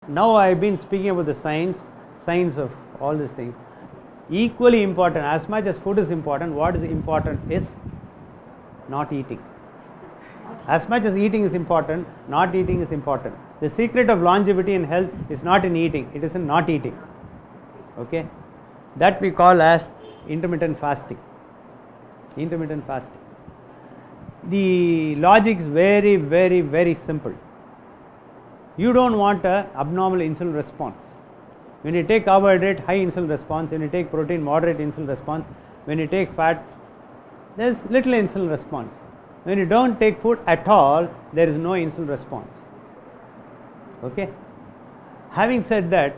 Now I have been speaking about the science of all these things. Equally important, as much as food is important, what is important is not eating. As much as eating is important, not eating is important. The secret of longevity and health is not in eating, it is in not eating. Okay, that we call as intermittent fasting. Intermittent fasting. The logic is very, very, very simple. You don't want a abnormal insulin response. When you take carbohydrate, high insulin response. When you take protein, moderate insulin response. When you take fat, there is little insulin response. When you don't take food at all, there is no insulin response. Okay. Having said that,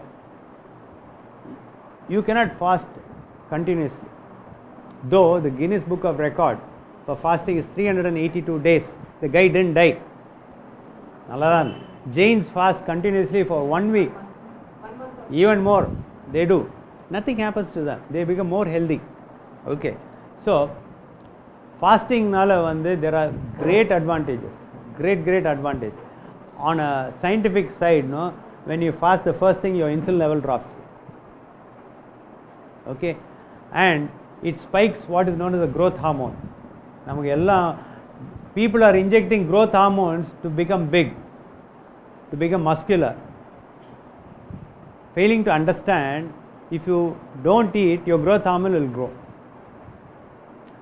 you cannot fast continuously. Though the Guinness Book of Record for fasting is 382 days. The guy didn't die. Naladan. Jains fast continuously for 1 week. Even more, they do. Nothing happens to them. They become more healthy. Okay. So, fasting nala there are great advantages. Great advantage. On a scientific side, no, when you fast, the first thing your insulin level drops. Okay. And it spikes what is known as the growth hormone. People are injecting growth hormones to become big, to become muscular, failing to understand if you don't eat, your growth hormone will grow.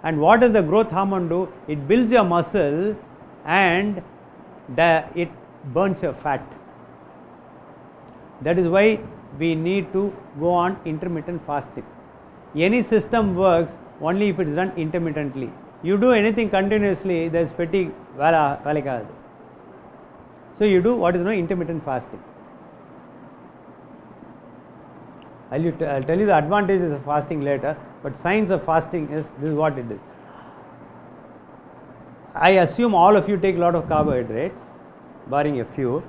And what does the growth hormone do? It builds your muscle and it burns your fat. That is why we need to go on intermittent fasting. Any system works only if it is done intermittently. You do anything continuously, there is fatigue. So you do what is known intermittent fasting. I'll tell you the advantages of fasting later, but science of fasting is this is what it is. I assume all of you take a lot of carbohydrates, barring a few.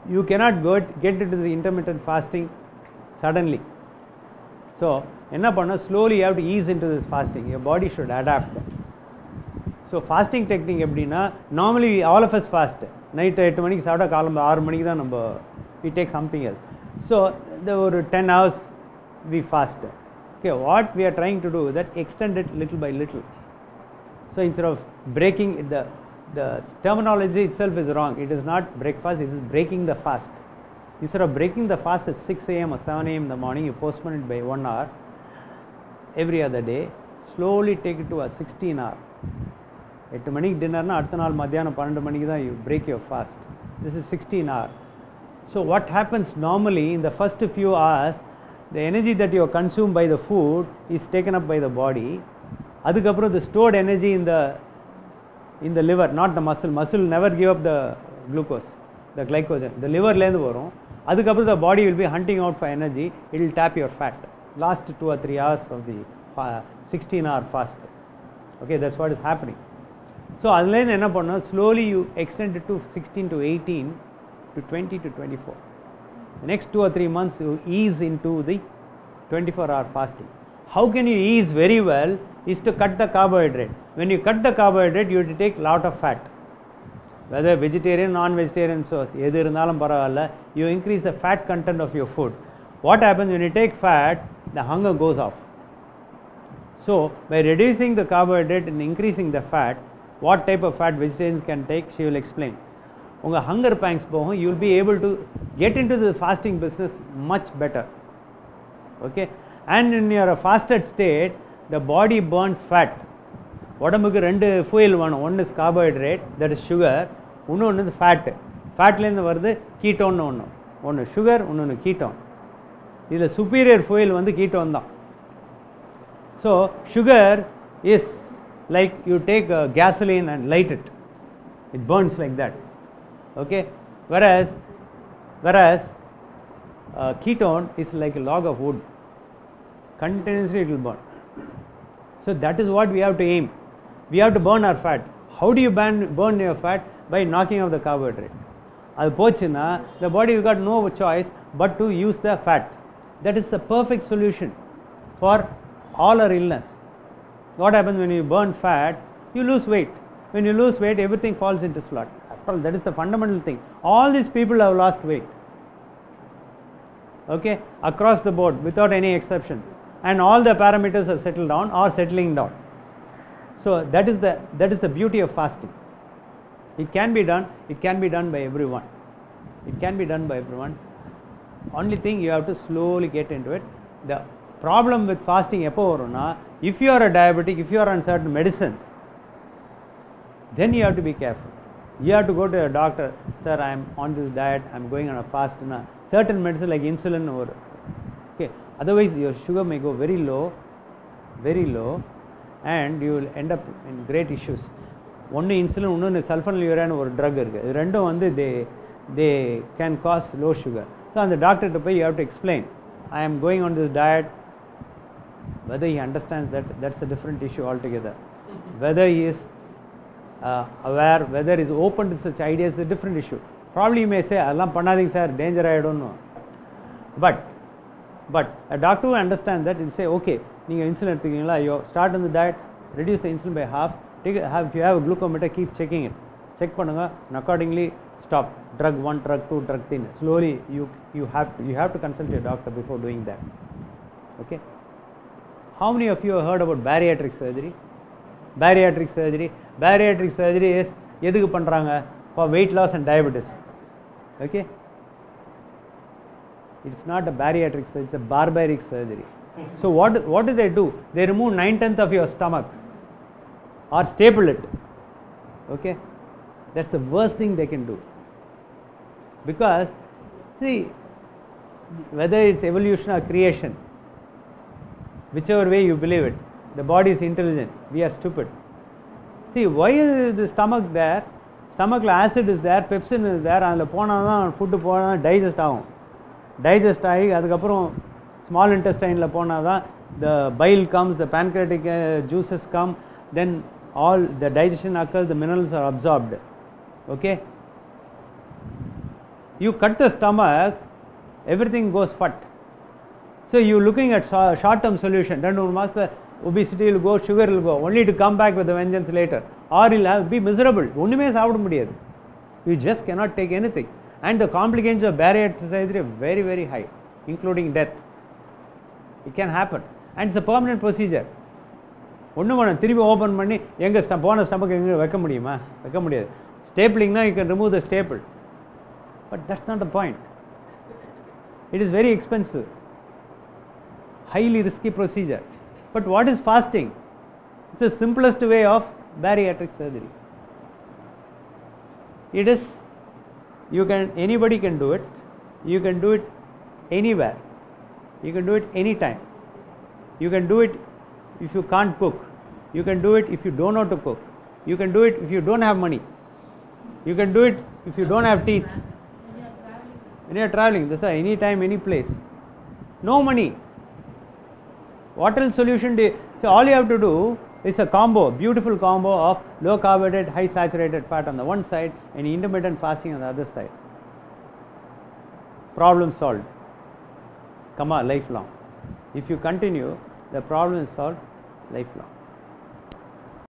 You cannot get into the intermittent fasting suddenly. So, slowly you have to ease into this fasting. Your body should adapt. So, fasting technique எப்படினா, normally all of us fast. Night 8 மணிக்கு சாப்பிட்டா காலம் 6 மணிக்கு தான் we take something else. So, there were 10 hours we fast. Okay, what we are trying to do is that extend it little by little. So, instead of breaking the terminology itself is wrong. It is not breakfast, it is breaking the fast. Instead of breaking the fast at 6 a.m. or 7 a.m. in the morning, you postpone it by 1 hour every other day. Slowly take it to a 16 hour. 8 மணிக்கு டின்னர்னா அடுத்த நாள் மத்தியானம் 12 மணிக்கு தான் you break your fast. This is 16 hour. So what happens normally in the first few hours, the energy that you consume by the food is taken up by the body. அதுக்கப்புறம் the stored energy in the liver, not the muscle. Muscle will never give up the glucose, the glycogen. The liver லேந்து வரும். அதுக்கப்புறம் the body will be hunting out for energy. It will tap your fat. Last 2 or 3 hours of the 16 hour fast. Okay, that's what is happening. So அதுலேருந்து என்ன பண்ணணும், slowly you extend it to 16 to 18 to 20 to 24. The next 2 or 3 months you ease into the 24-hour fasting. How can you ease very well is to cut the carbohydrate. When you cut the carbohydrate, you have to take lot of fat. Whether vegetarian, non-vegetarian source, எது இருந்தாலும் பரவாயில்ல, you increase the fat content of your food. What happens when you take fat, the hunger goes off. So by reducing the carbohydrate and increasing the fat, what type of fat vegetarians can take, she will explain. Unga hunger pangs போகும், you will be able to get into the fasting business much better. Okay, and in your fasted state, the body burns fat. உடம்புக்கு ரெண்டு fuel வேணும். One is carbohydrate, that is sugar. இன்னொன்று வந்து fat. Fatலேருந்து வருது ketone ஒன்று sugar, இன்னொன்று ketone. இதில் superior fuel வந்து ketone தான். So sugar is like you take gasoline and light it. It burns like that. Okay, whereas ketone is like a log of wood. Continuously it will burn. So that is what we have to aim. We have to burn our fat. How do you burn your fat? By knocking off the carbohydrate. அது போச்சுன்னா the body has got no choice but to use the fat. That is the perfect solution for all our illness. What happens when you burn fat? You lose weight. When you lose weight, everything falls into slot. After all, that is the fundamental thing. All these people have lost weight. okay, across the board without any exception, and all the parameters have settled down or settling down. So that is the beauty of fasting. It can be done by everyone. It can be done by everyone. Only thing, you have to slowly get into it. The problem with fasting எப்போ வரும்னா, if you are a diabetic, if you are on certain medicines, then you have to be careful. You have to go to a doctor, sir, I am on this diet, I am going on a fast. Certain medicine like insulin or okay, otherwise your sugar may go very low, and you will end up in great issues. One insulin, one sulfonylurea or drug irukku. Rendum vandu they can cause low sugar. So on the doctor to pay, you have to explain, I am going on this diet. Whether he understands that, that's a different issue altogether. Whether he is aware, whether he is open to such ideas is a different issue. Probably you may say, allam pannading sir, danger, I don't know. But a doctor will understand that and say, okay, you start on the diet, reduce the insulin by half, if you have a glucometer, keep checking it. Check pannunga, and accordingly stop. Drug 1, drug 2, drug 3. Slowly you have to consult your doctor before doing that. Okay. How many of you have heard about bariatric surgery? Bariatric surgery is எதுக்கு பண்றாங்க? For weight loss and diabetes. Okay. It's not a bariatric surgery, it's a barbaric surgery. So what do? They remove 9/10 of your stomach or staple it. Okay. That's the worst thing they can do. Because see, whether it's evolution or creation, whichever way you believe it, the body is intelligent, we are stupid. See, why is the stomach there? Stomach acid is there, pepsin is there, and food digest ஆகும். Digest ஆகி அதுக்கப்புறம் small intestine the bile comes, the pancreatic juices come, then all the digestion occurs, the minerals are absorbed. Okay. You cut the stomach, everything goes fat. So you are looking at short term solution. Then obesity will go, sugar will go, only to come back with a vengeance later, or you will be miserable. You just cannot take anything, and the complications of bariatric surgery are very, very high, including death. It can happen, and it's a permanent procedure. திருப்பி open பண்ணி எங்க போன stomach எங்க வைக்க முடியுமா? வைக்க முடியாது. Stapling, you can remove the staple, but that's not the point. It is very expensive, highly risky procedure. But what is fasting? It's the simplest way of bariatric surgery. It is, anybody can do it. You can do it anywhere. You can do it anytime. You can do it if you can't cook. You can do it if you don't know to cook. You can do it if you don't have money. You can do it if you don't have teeth. When you are traveling, this is anytime, any place. No money. What else solution do you? So all you have to do is a combo, beautiful combo of low carbohydrate, high saturated fat on the one side and intermittent fasting on the other side. Problem solved. Lifelong. If you continue, the problem is solved lifelong.